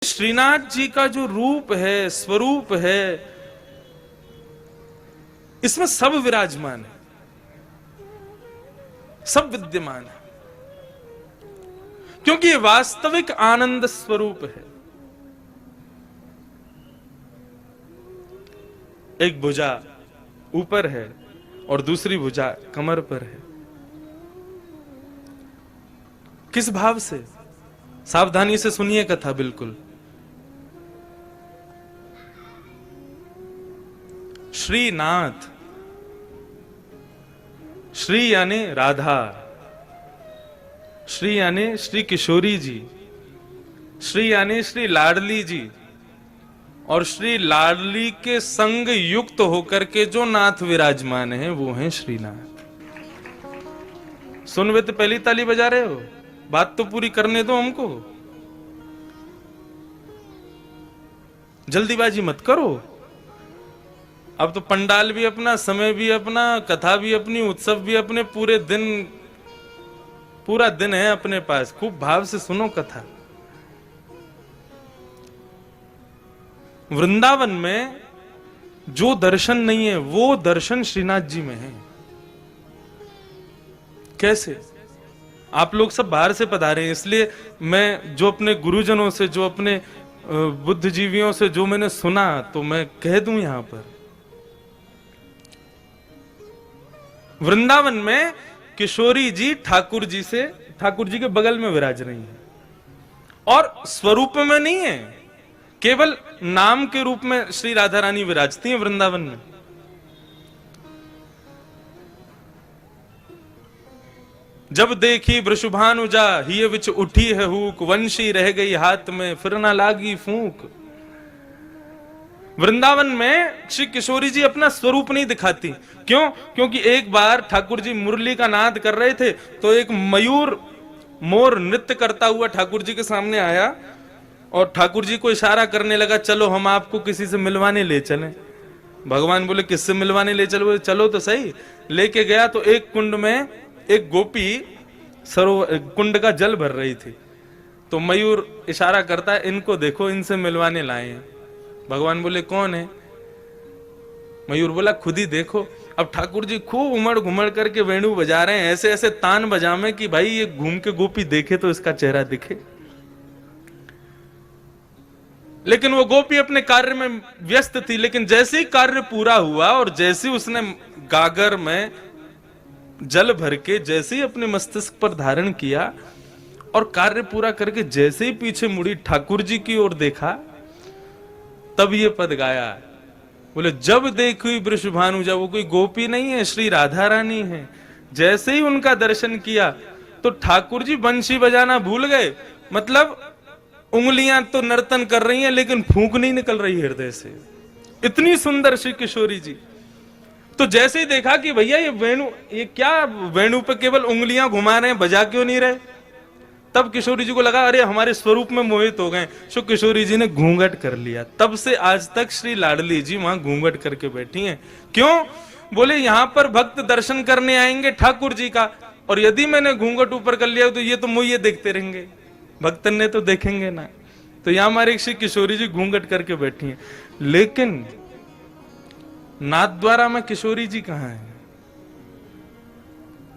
श्रीनाथ जी का जो रूप है, स्वरूप है, इसमें सब विराजमान है, सब विद्यमान है, क्योंकि ये वास्तविक आनंद स्वरूप है। एक भुजा ऊपर है और दूसरी भुजा कमर पर है। किस भाव से? सावधानी से सुनिए कथा बिल्कुल। श्रीनाथ, श्री यानी राधा, श्री यानी श्री किशोरी जी, श्री यानी श्री लाडली जी, और श्री लाडली के संग युक्त होकर के जो नाथ विराजमान है वो हैं श्रीनाथ। सुन वे तो पहली ताली बजा रहे हो, बात तो पूरी करने दो हमको, जल्दीबाजी मत करो। अब तो पंडाल भी अपना, समय भी अपना, कथा भी अपनी, उत्सव भी अपने, पूरा दिन है अपने पास। खूब भाव से सुनो कथा। वृंदावन में जो दर्शन नहीं है वो दर्शन श्रीनाथ जी में है। कैसे? आप लोग सब बाहर से पधारे हैं, इसलिए मैं जो अपने गुरुजनों से, जो अपने बुद्धिजीवियों से जो मैंने सुना तो मैं कह दूं यहां पर। वृंदावन में किशोरी जी ठाकुर जी के बगल में विराज रही हैं, और स्वरूप में नहीं है, केवल नाम के रूप में श्री राधा रानी विराजती हैं वृंदावन में। जब देखी वृषभानुजा हिय विच उठी है हुक, वंशी रह गई हाथ में फिर ना लागी फूंक। वृंदावन में श्री किशोरी जी अपना स्वरूप नहीं दिखाती। क्यों? क्योंकि एक बार ठाकुर जी मुरली का नाद कर रहे थे तो एक मयूर मोर नृत्य करता हुआ ठाकुर जी के सामने आया और ठाकुर जी को इशारा करने लगा, चलो हम आपको किसी से मिलवाने ले चलें। भगवान बोले किससे मिलवाने ले चलो? चलो तो सही। लेके गया तो एक कुंड में एक गोपी सरोवर कुंड का जल भर रही थी, तो मयूर इशारा करता है, इनको देखो, इनसे मिलवाने लाए हैं। भगवान बोले कौन है? मयूर बोला खुद ही देखो। अब ठाकुर जी खूब उमड़ घुमड़ करके वेणु बजा रहे हैं, ऐसे ऐसे तान बजावे कि भाई ये घूम के गोपी देखे तो इसका चेहरा दिखे। लेकिन वो गोपी अपने कार्य में व्यस्त थी। लेकिन जैसे ही कार्य पूरा हुआ और जैसे ही उसने गागर में जल भर के जैसे ही अपने मस्तिष्क पर धारण किया और कार्य पूरा करके जैसे ही पीछे मुड़ी ठाकुर जी की ओर देखा, तब ये पद गाया। बोले जब देखी वृषभानुजा, वो कोई गोपी नहीं है, श्री राधा रानी है। जैसे ही उनका दर्शन किया तो ठाकुर जी बंशी बजाना भूल गए। मतलब उंगलियां तो नर्तन कर रही हैं लेकिन फूंक नहीं निकल रही हृदय से, इतनी सुंदर श्री किशोरी जी। तो जैसे ही देखा कि भैया ये क्या वेणु पे केवल उंगलियां घुमा रहे हैं, बजा क्यों नहीं रहे, तब किशोरी जी को लगा अरे हमारे स्वरूप में मोहित हो गए। सो किशोरी जी ने घूंघट कर लिया। तब से आज तक श्री लाडली जी वहां घूंघट करके बैठी हैं। क्यों? बोले यहां पर भक्त दर्शन करने आएंगे ठाकुर जी का, और यदि मैंने घूंघट ऊपर कर लिया तो ये तो मुझे देखते रहेंगे, भक्तन ने तो देखेंगे ना। तो यहां हमारे श्री किशोरी जी घूंघट करके बैठी हैं। लेकिन नाथद्वारा में किशोरी जी कहां है?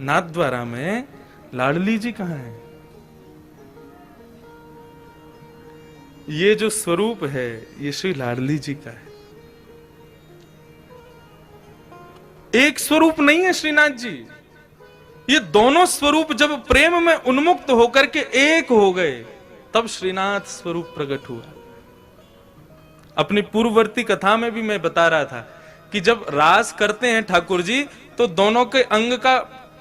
नाथद्वारा में लाडली जी कहां है? ये जो स्वरूप है ये श्री लाडली जी का है। एक स्वरूप नहीं है श्रीनाथ जी, ये दोनों स्वरूप जब प्रेम में उन्मुक्त होकर के एक हो गए तब श्रीनाथ स्वरूप प्रकट हुआ। अपनी पूर्ववर्ती कथा में भी मैं बता रहा था कि जब रास करते हैं ठाकुर जी तो दोनों के अंग का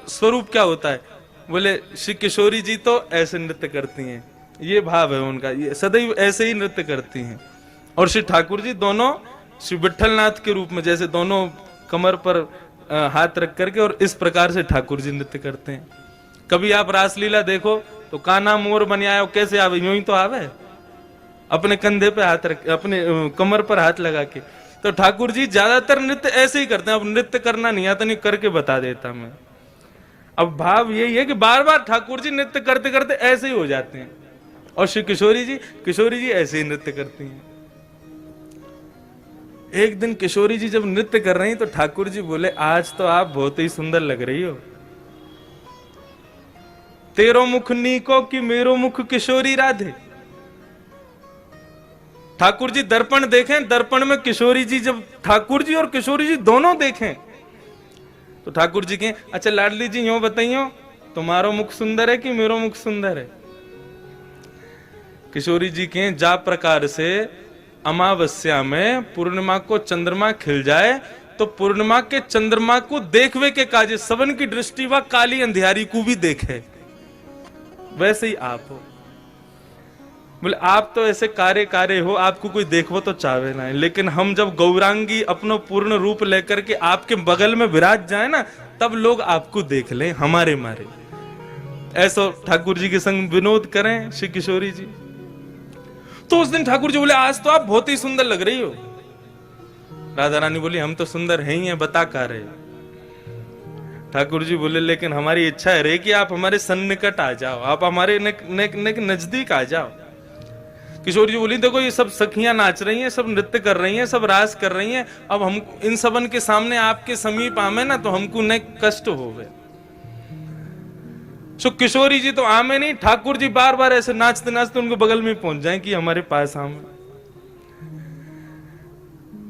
स्वरूप क्या होता है? बोले श्री किशोरी जी तो ऐसे नृत्य करती हैं, ये भाव है उनका, ये सदैव ऐसे ही नृत्य करती हैं। और श्री ठाकुर जी दोनों श्री विठलनाथ के रूप में जैसे दोनों कमर पर हाथ रख करके और इस प्रकार से ठाकुर जी नृत्य करते हैं। कभी आप रासलीला देखो तो कान्हा मोर बन आयो, कैसे आवे? यूं ही तो आवे, अपने कंधे पे हाथ रख, अपने कमर पर हाथ लगा के। तो ठाकुर जी ज्यादातर नृत्य ऐसे ही करते हैं। अब नृत्य करना नहीं आता, नहीं करके बता देता मैं। अब भाव यही है कि बार बार ठाकुर जी नृत्य करते करते ऐसे ही हो जाते हैं और श्री किशोरी जी ऐसे ही नृत्य करती हैं। एक दिन किशोरी जी जब नृत्य कर रही तो ठाकुर जी बोले, आज तो आप बहुत ही सुंदर लग रही हो। तेरो मुख नीको कि मेरो मुख किशोरी राधे। ठाकुर जी दर्पण देखें, दर्पण में किशोरी जी, जब ठाकुर जी और किशोरी जी दोनों देखें तो ठाकुर जी कहें, अच्छा लाडली जी यूं बताइयो, तुम्हारो मुख सुंदर है कि मेरो मुख सुंदर है? किशोरी जी कहें, जा प्रकार से अमावस्या में पूर्णिमा को चंद्रमा खिल जाए तो पूर्णिमा के चंद्रमा को देखवे के काजे सबन की दृष्टि व काली अंधियारी को भी देखे, वैसे ही आप हो। बोले आप तो ऐसे कार्य हो, आपको कोई देखो तो चाहे ना, लेकिन हम जब गौरांगी अपनो पूर्ण रूप लेकर के आपके बगल में विराज जाए ना, तब लोग आपको देख लें हमारे मारे। ऐसा ठाकुर जी के संग विनोद करें श्री किशोरी जी। तो उस दिन ठाकुर जी बोले, आज तो आप बहुत ही सुंदर लग रही हो। राधा रानी बोली, हम तो सुंदर हैं ही हैं, बता का रहे। ठाकुर जी बोले, लेकिन हमारी इच्छा है रे कि आप हमारे सन्निकट आ जाओ, आप हमारे नजदीक आ जाओ। किशोर जी बोली, देखो ये सब सखियां नाच रही हैं, सब नृत्य कर रही हैं, सब रास कर रही हैं, अब हम इन सबन के सामने आपके समीप आमे ना तो हमको न कष्ट हो गए। सो किशोरी जी तो आमे नहीं, ठाकुर जी बार बार ऐसे नाचते नाचते उनके बगल में पहुंच जाएं कि हमारे पास आमे।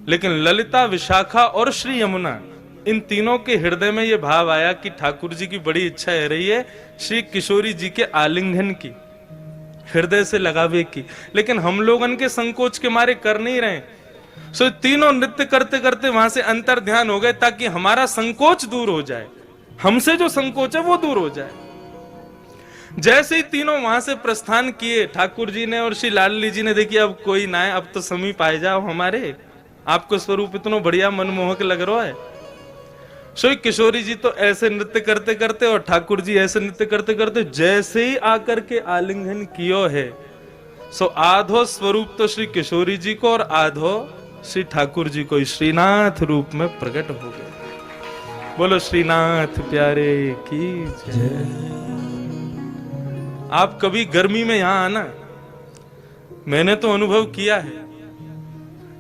लेकिन ललिता, विशाखा और श्री यमुना, इन तीनों के हृदय में यह भाव आया कि ठाकुर जी की बड़ी इच्छा है रही है श्री किशोरी जी के आलिंगन की, हृदय से लगावे की, लेकिन हम लोग उनके संकोच के मारे कर नहीं रहे। सो तीनों नृत्य करते करते वहां से अंतर ध्यान हो गए ताकि हमारा संकोच दूर हो जाए, हमसे जो संकोच है वो दूर हो जाए। जैसे ही तीनों वहां से प्रस्थान किए, ठाकुर जी ने और श्री लाडली जी ने देखी अब कोई ना है, अब तो समीप आ जाओ हमारे, आपको स्वरूप इतना बढ़िया मनमोहक लग रहा है। सो किशोरी जी तो ऐसे नृत्य करते करते और ठाकुर जी ऐसे नृत्य करते करते जैसे ही आकर के आलिंगन कियो है, सो आधो स्वरूप तो श्री किशोरी जी को और आधो श्री ठाकुर जी को श्रीनाथ रूप में प्रकट हो गए। बोलो श्रीनाथ प्यारे की जय। आप कभी गर्मी में यहां आना, मैंने तो अनुभव किया है।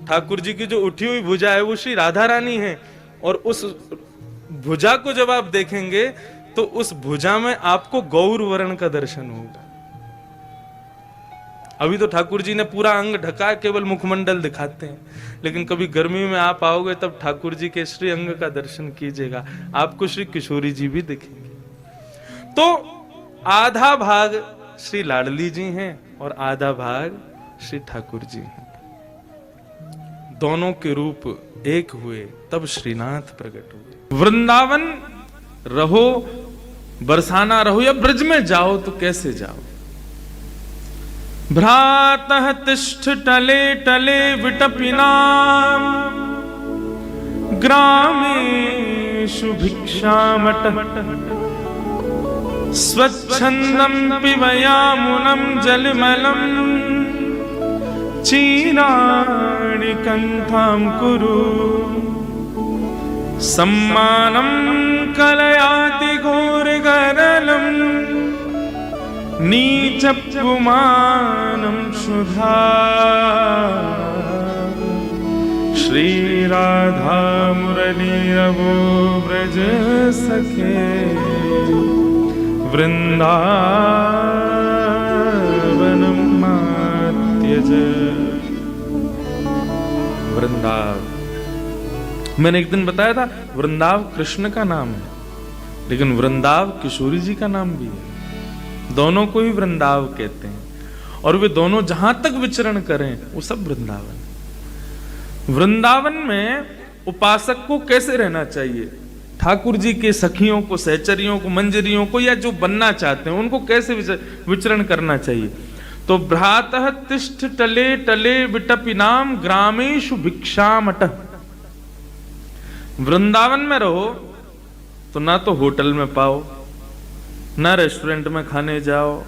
ठाकुर जी की जो उठी हुई भुजा है वो श्री राधा रानी है, और उस भुजा को जब आप देखेंगे तो उस भुजा में आपको गौर वर्ण का दर्शन होगा। अभी तो ठाकुर जी ने पूरा अंग ढका, केवल मुखमंडल दिखाते हैं, लेकिन कभी गर्मी में आप आओगे तब ठाकुर जी के श्री अंग का दर्शन कीजिएगा, आपको श्री किशोरी जी भी दिखेंगे। तो आधा भाग श्री लाडली जी हैं और आधा भाग श्री ठाकुर जी हैं, दोनों के रूप एक हुए तब श्रीनाथ प्रकट हुए। वृंदावन रहो, बरसाना रहो या ब्रज में जाओ तो कैसे जाओ? भ्रातः तिष्ठ टले टले विटपिनाम ग्रामेषु भिक्षामटः स्वच्छंदं पिबयामुनं जलमलं चीराणि कंठां कुरु सम्मानं कलयाति घोरगरलं नीचपुमानं शुधा श्री राधा मुरलीरवो ब्रज सखे वृंदावनम मात्यज। वृंदाव, मैंने एक दिन बताया था वृंदाव कृष्ण का नाम है, लेकिन वृंदाव किशोरी जी का नाम भी है। दोनों को ही वृंदाव कहते हैं, और वे दोनों जहां तक विचरण करें वो सब वृंदावन। वृंदावन में उपासक को कैसे रहना चाहिए? ठाकुर जी के सखियों को, सहचरियों को, मंजरियों को, या जो बनना चाहते हैं उनको कैसे विचरण करना चाहिए? तो भ्रातः तिष्ठ टले टले विटपिनाम ग्रामेषु भिक्षामटः। वृंदावन में रहो तो ना तो होटल में पाओ, ना रेस्टोरेंट में खाने जाओ,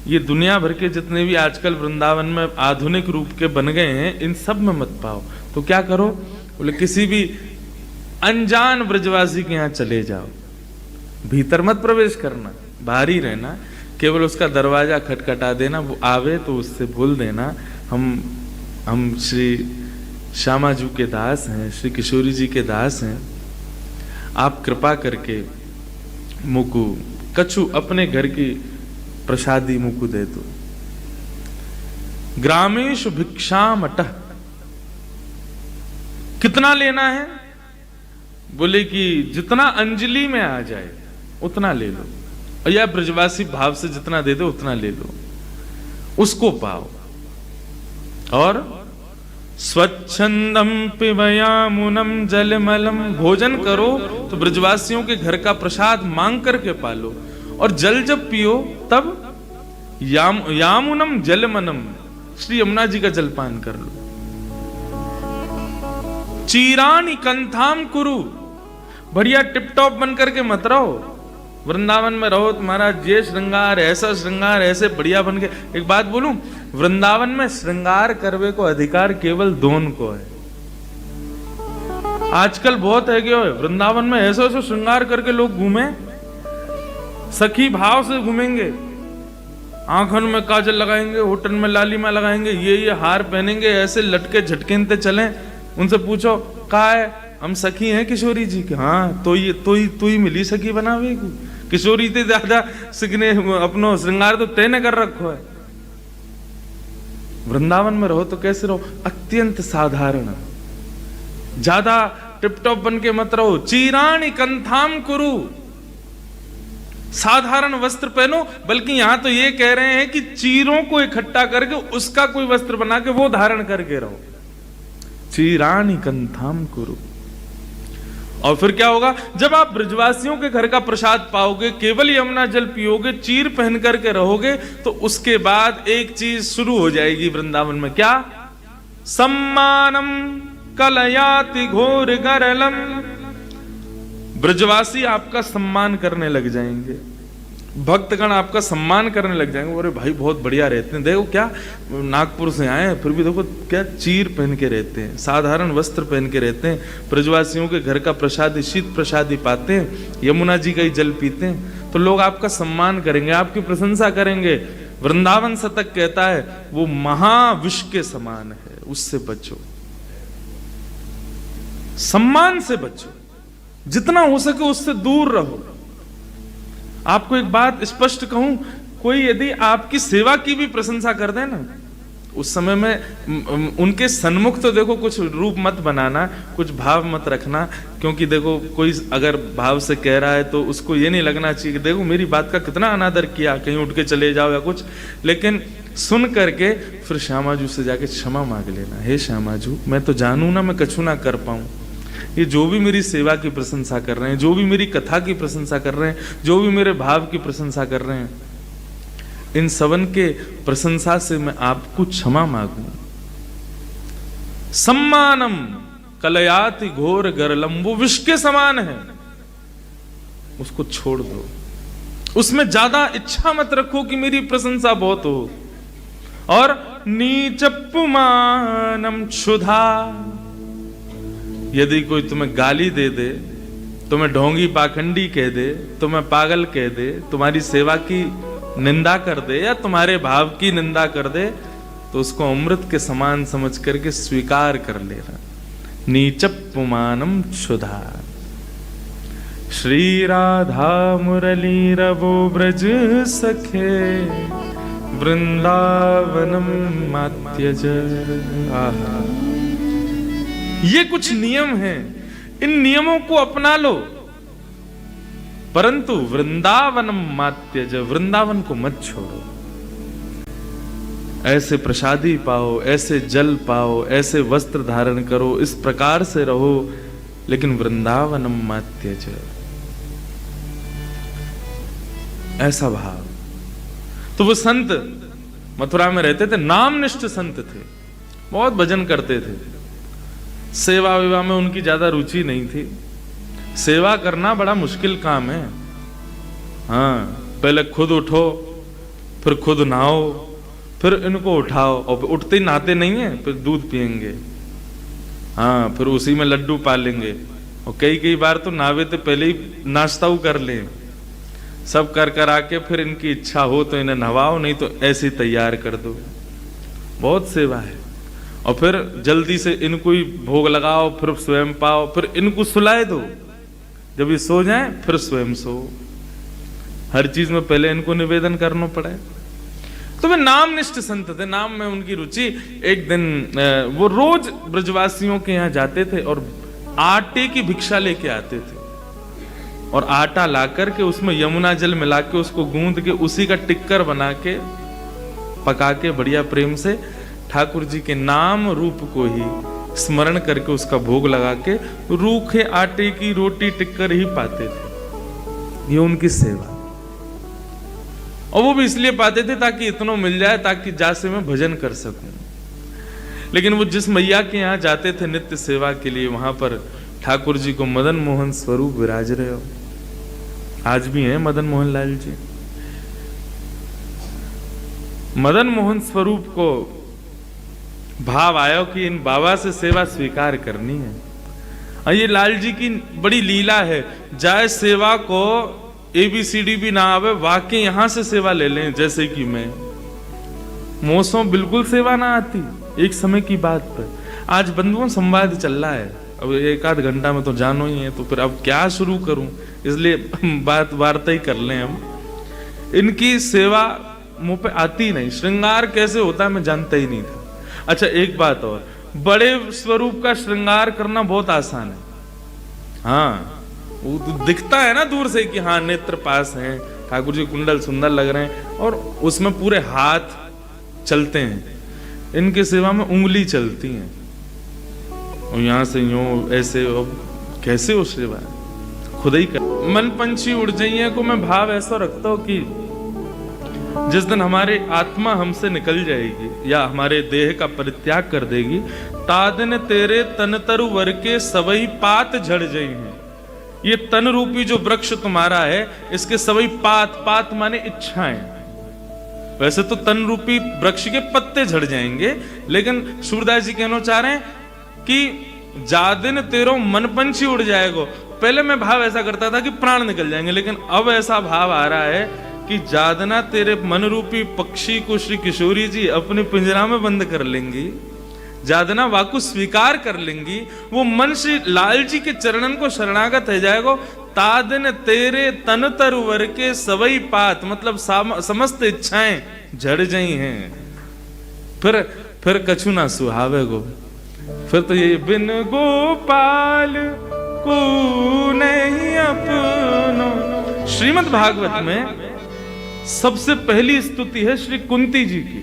ये दुनिया भर के जितने भी आजकल वृंदावन में आधुनिक रूप के बन गए हैं इन सब में मत पाओ। तो क्या करो? बोले किसी भी अनजान ब्रजवासी के यहाँ चले जाओ, भीतर मत प्रवेश करना, बाहर ही रहना, केवल उसका दरवाजा खटखटा देना, वो आवे तो उससे बोल देना हम श्री श्यामाजू के दास हैं, श्री किशोरी जी के दास हैं, आप कृपा करके मुकु कछु अपने घर की प्रसादी मुकु दे दो। ग्रामेशु भिक्षामटः, कितना लेना है? बोले कि जितना अंजलि में आ जाए उतना ले लो, और या ब्रजवासी भाव से जितना दे दो उतना ले लो, उसको पाओ। और स्वच्छंदम पिबयामुनम जलमलम, भोजन करो तो ब्रजवासियों के घर का प्रसाद मांग करके पालो, और जल जब पियो तब यामुनम जलमनम, श्री यमुना जी का जलपान कर लो। चीरानी कंथाम कुरु, बढ़िया टिपटॉप बन करके मत रहो, वृंदावन में रहो तुम्हारा ये श्रृंगार, ऐसा श्रृंगार, ऐसे बढ़िया बन के। एक बात बोलूं, वृंदावन में श्रृंगार करवे को अधिकार केवल दोन को है। आजकल बहुत है क्यों, वृंदावन में ऐसा ऐसा श्रृंगार करके लोग घूमे, सखी भाव से घूमेंगे, आंखों में काजल लगाएंगे, होठन में लालिमा लगाएंगे, ये हार पहनेंगे, ऐसे लटके झटकेंते चले। उनसे पूछो कहा है, हम सखी हैं किशोरी जी के। हाँ तो ही मिली सखी बनावे, किशोरी ते ज्यादा सिकने अपनो श्रृंगार तो तैने कर रखो है। वृंदावन में रहो तो कैसे रहो, अत्यंत साधारण, ज्यादा टिपटॉप बन के मत रहो। चीराणी कंथाम कुरु, साधारण वस्त्र पहनो, बल्कि यहां तो ये कह रहे हैं कि चीरों को इकट्ठा करके उसका कोई वस्त्र बना के वो धारण करके रहो। चीराणी कंथाम कुरु। और फिर क्या होगा, जब आप ब्रजवासियों के घर का प्रसाद पाओगे, केवल यमुना जल पियोगे, चीर पहन करके रहोगे, तो उसके बाद एक चीज शुरू हो जाएगी वृंदावन में। क्या? सम्मानम कलयाति घोर गरलम, ब्रजवासी आपका सम्मान करने लग जाएंगे, भक्तगण आपका सम्मान करने लग जाएंगे। अरे भाई बहुत बढ़िया रहते हैं, देखो क्या नागपुर से आए हैं, फिर भी देखो क्या चीर पहन के रहते हैं, साधारण वस्त्र पहन के रहते हैं, ब्रजवासियों के घर का प्रसादी, शीत प्रसादी पाते हैं, यमुना जी का ही जल पीते हैं, तो लोग आपका सम्मान करेंगे, आपकी प्रशंसा करेंगे। वृंदावन शतक कहता है वो महाविष के समान है, उससे बचो, सम्मान से बचो, जितना हो सके उससे दूर रहो। आपको एक बात स्पष्ट कहूं, कोई यदि आपकी सेवा की भी प्रशंसा कर दे ना, उस समय में उनके सन्मुख तो देखो कुछ रूप मत बनाना, कुछ भाव मत रखना, क्योंकि देखो कोई अगर भाव से कह रहा है तो उसको ये नहीं लगना चाहिए कि देखो मेरी बात का कितना अनादर किया, कहीं उठ के चले जाओ या कुछ। लेकिन सुन करके फिर श्यामाजू से जाके क्षमा मांग लेना, हे श्यामाजू मैं तो जानू ना मैं कछु ना कर पाऊं, ये जो भी मेरी सेवा की प्रशंसा कर रहे हैं, जो भी मेरी कथा की प्रशंसा कर रहे हैं, जो भी मेरे भाव की प्रशंसा कर रहे हैं, इन सबन के प्रशंसा से मैं आपको क्षमा मांगू। सम्मानम कलयाति घोर गरलम, वो विष के समान है, उसको छोड़ दो, उसमें ज्यादा इच्छा मत रखो कि मेरी प्रशंसा बहुत हो। और नीचपुमानम क्षुधा, यदि कोई तुम्हें गाली दे दे, तुम्हें ढोंगी पाखंडी कह दे, तुम्हें पागल कह दे, तुम्हारी सेवा की निंदा कर दे या तुम्हारे भाव की निंदा कर दे, तो उसको अमृत के समान समझ करके स्वीकार कर लेना। नीचपुमानम क्षुधा। श्री राधा मुरली रवो ब्रज सखे, वृंदावनम मात्यज। आहा, ये कुछ नियम हैं, इन नियमों को अपना लो, परंतु वृंदावनम मात्यज, वृंदावन को मत छोड़ो। ऐसे प्रसादी पाओ, ऐसे जल पाओ, ऐसे वस्त्र धारण करो, इस प्रकार से रहो, लेकिन वृंदावनम मात्यज, ऐसा भाव। तो वो संत मथुरा में रहते थे, नामनिष्ठ संत थे, बहुत भजन करते थे, सेवा विवाह में उनकी ज्यादा रुचि नहीं थी। सेवा करना बड़ा मुश्किल काम है। हाँ, पहले खुद उठो, फिर खुद नहाओ, फिर इनको उठाओ, और उठते ही नहाते नहीं है, फिर दूध पिएंगे, हाँ, फिर उसी में लड्डू पालेंगे, और कई बार तो नहावे तो पहले ही नाश्ता कर लें, सब कर कर आके फिर इनकी इच्छा हो तो इन्हें नहवाओ, नहीं तो ऐसे तैयार कर दो। बहुत सेवा है। और फिर जल्दी से इनको ही भोग लगाओ, फिर स्वयं पाओ, फिर इनको सुलाए दो, जब ये सो जाएं फिर स्वयं सो। हर चीज में पहले इनको निवेदन करना पड़े। तो वे नामनिष्ठ संत थे, नाम में उनकी रुचि। एक दिन वो रोज ब्रजवासियों के यहाँ जाते थे और आटे की भिक्षा लेके आते थे, और आटा ला करके उसमें यमुना जल मिला के उसको गूंद के उसी का टिक्कर बना के पका के बढ़िया प्रेम से ठाकुर जी के नाम रूप को ही स्मरण करके उसका भोग लगा के रूखे आटे की रोटी टिक्कर ही पाते थे। ये उनकी सेवा। और वो भी इसलिए पाते थे ताकि इतना मिल जाए ताकि जासे मैं भजन कर सकूं। लेकिन वो जिस मैया के यहाँ जाते थे नित्य सेवा के लिए, वहां पर ठाकुर जी को मदन मोहन स्वरूप विराज रहे हो। आज भी हैं मदन मोहन लाल जी। मदन मोहन स्वरूप को भाव आया कि इन बाबा से सेवा स्वीकार करनी है। और ये लाल जी की बड़ी लीला है, जाए सेवा को ABCD भी ना आवे, वाकई यहां से सेवा ले लें। जैसे कि मैं मोसों बिल्कुल सेवा ना आती, एक समय की बात पर। आज बंधुओं संवाद चल रहा है, अब एक आध घंटा में तो जानो ही है, तो फिर अब क्या शुरू करूं, इसलिए बात वार्ता ही कर लें हम। इनकी सेवा मुंह पे आती नहीं, श्रृंगार कैसे होता है मैं जानता ही नहीं था। अच्छा एक बात और, बड़े स्वरूप का श्रृंगार करना बहुत आसान है। हाँ वो तो दिखता है ना दूर से कि हाँ नेत्र पास हैं, ठाकुर जी कुंडल सुंदर लग रहे हैं, और उसमें पूरे हाथ चलते हैं। इनके सेवा में उंगली चलती हैं, और यहां से यूं ऐसे, कैसे हो सेवा खुद ही कर। मन पंछी उड़ जाइए को मैं भाव ऐसा रखता हूं कि जिस दिन हमारी आत्मा हमसे निकल जाएगी या हमारे देह का परित्याग कर देगी, तादिन तेरे तन तरु वर के सबई पात झड़ जाई हैं। ये तन रूपी जो वृक्ष तुम्हारा है, इसके सबई पात, पात माने इच्छाएं। वैसे तो तन रूपी वृक्ष के पत्ते झड़ जाएंगे, लेकिन सूरदास जी कहना चाह रहे हैं कि जादिन तेरो मन पंछी उड़ जाएगा। पहले मैं भाव ऐसा करता था कि प्राण निकल जाएंगे, लेकिन अब ऐसा भाव आ रहा है कि जादना तेरे मन रूपी पक्षी को श्री किशोरी जी अपने पिंजरा में बंद कर लेंगी, जादना वाकु स्वीकार कर लेंगी। वो मन श्री लाल जी के चरणन को शरणागत हो जाएगा। तादिन तेरे तन तरवर के सवई पात, मतलब समस्त इच्छाएं झड़ जाई हैं। फिर कछु ना सुहावे गो, फिर तो ये बिन गोपाल को नहीं अपनो। श्रीमद् भागवत में सबसे पहली स्तुति है श्री कुंती जी की,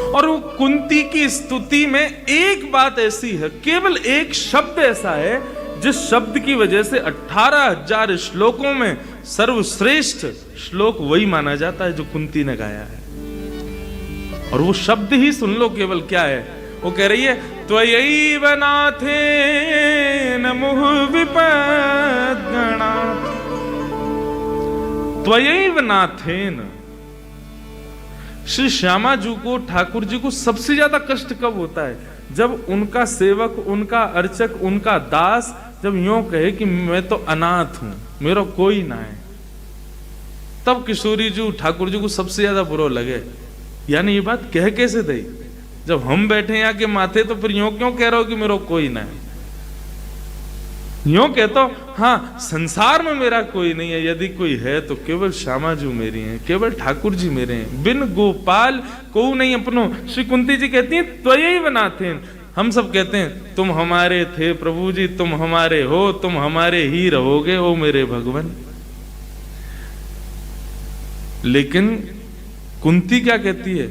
और वो कुंती की स्तुति में एक बात ऐसी है, केवल एक शब्द ऐसा है जिस शब्द की वजह से 18,000 श्लोकों में सर्वश्रेष्ठ श्लोक वही माना जाता है जो कुंती ने गाया है। और वो शब्द ही सुन लो केवल, क्या है वो कह रही है, त्वयैव नाथेन मुह विपद्गणा, त्वयैव नाथेन। श्री श्यामा जी को, ठाकुर जी को सबसे ज्यादा कष्ट कब होता है? जब उनका सेवक, उनका अर्चक, उनका दास जब यूं कहे कि मैं तो अनाथ हूं, मेरा कोई ना है, तब किशोरी जी ठाकुर जी को सबसे ज्यादा बुरा लगे। यानी ये बात कह कैसे दे, जब हम बैठे यहाँ के माथे, तो फिर यूं क्यों कह रहे हो कि मेरा कोई ना है? यूं कहता हूं, हाँ संसार में मेरा कोई नहीं है, यदि कोई है तो केवल श्यामा जी मेरी हैं, केवल ठाकुर जी मेरे हैं, बिन गोपाल को नहीं अपनो। श्री कुंती जी कहती हैं त्वयैव नाथेन। हम सब कहते हैं तुम हमारे थे प्रभु जी, तुम हमारे हो, तुम हमारे ही रहोगे ओ मेरे भगवान। लेकिन कुंती क्या कहती है?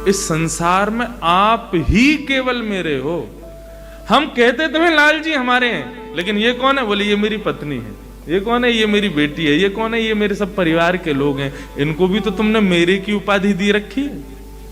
इस संसार में आप ही केवल मेरे हो। हम कहते तुम्हें लाल जी हमारे हैं, लेकिन ये कौन है? बोले ये मेरी पत्नी है। ये कौन है? ये मेरी बेटी है। ये कौन है? ये मेरे सब परिवार के लोग हैं। इनको भी तो तुमने मेरे की उपाधि दी रखी है।